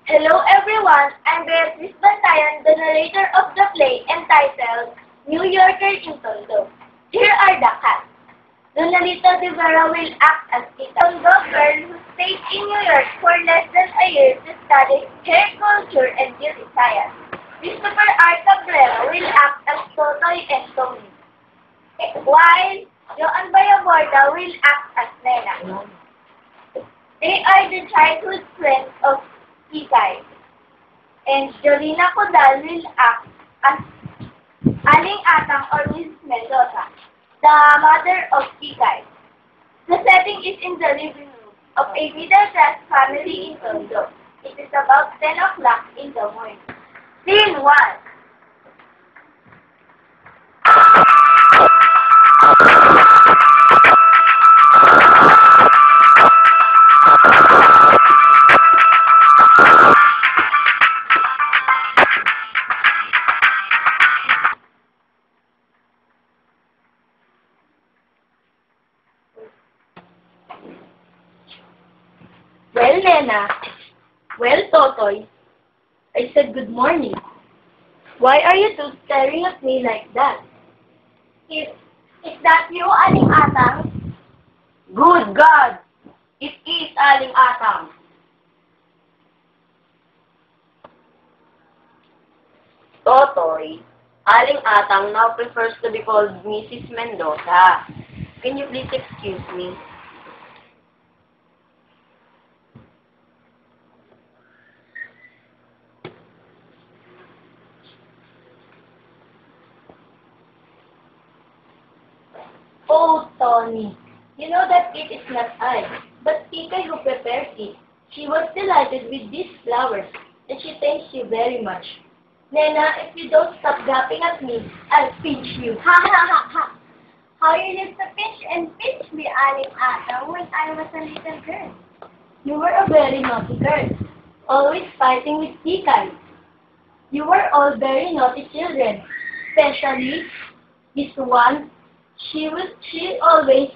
Hello everyone, I'm Beatrice Bantayan, the narrator of the play entitled New Yorker in Tondo. Here are the cast. Donalita de Vera will act as a Tondo girl who stayed in New York for less than a year to study hair culture and beauty science. Christopher R. Cabrera will act as Totoy and Tony, while Joan Bayaborda will act as Nena. They are the childhood friends of Kikay, and Jolina Codal will act as Aling Atang or Mrs. Mendoza, the mother of Kikay. The setting is in the living room of a middle class family in Tondo. It is about 10 o'clock in the morning. Scene 1. Well, Nena. Well, Totoy. I said good morning. Why are you two staring at me like that? Is that you, Aling Atang? Good God! It is Aling Atang. Totoy, Aling Atang now prefers to be called Mrs. Mendoza. Can you please excuse me? Oh, Tony, you know that it is not I, but Kikay who prepared it. She was delighted with these flowers, and she thanks you very much. Nena, if you don't stop gapping at me, I'll pinch you. Ha ha ha ha! How you used to pinch and pinch me, Aling Atang, when I was a little girl. You were a very naughty girl, always fighting with Kikay. You were all very naughty children, especially this one. She always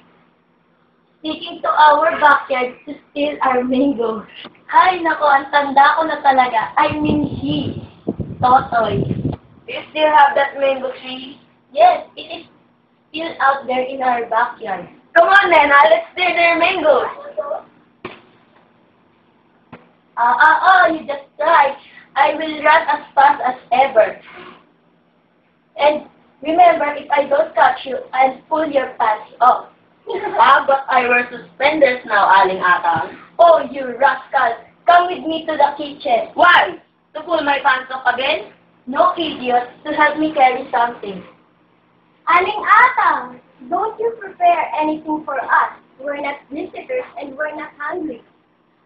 sneaking to our backyard to steal our mangoes. Ay, nako, ang tanda ko na talaga. I mean she, Totoy. Do you still have that mango tree? Yes, it is still out there in our backyard. Come on, Nena, let's steal their mangoes. You just try. I will run as fast as ever. And remember, if I don't catch you, I'll pull your pants off. But I wear suspenders now, Aling Atang. Oh, you rascal! Come with me to the kitchen. Why? To pull my pants off again? No, idiot. To help me carry something. Aling Atang, don't you prepare anything for us? We're not visitors and we're not hungry.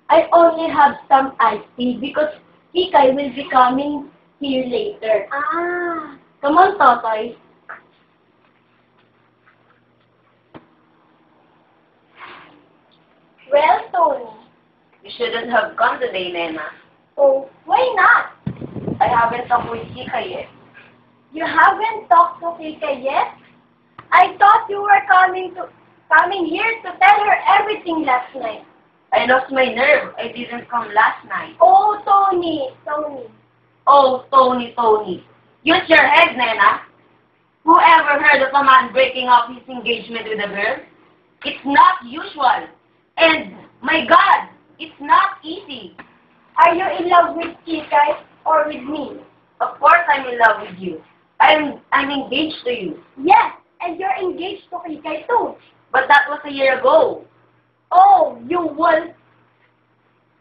I only have some iced tea because Kikay will be coming here later. Ah. Come on, Totoy. Well, Tony. You shouldn't have come today, Nena. Oh, why not? I haven't talked with Kikay yet. You haven't talked to Kika yet? I thought you were coming here to tell her everything last night. I lost my nerve. I didn't come last night. Oh, Tony. Oh, Tony. Use your head, Nena. Who ever heard of a man breaking off his engagement with a girl? It's not usual. And, my God, it's not easy. Are you in love with Kika or with me? Of course I'm in love with you. I'm engaged to you. Yes, and you're engaged to Kika too. But that was a year ago. Oh, you will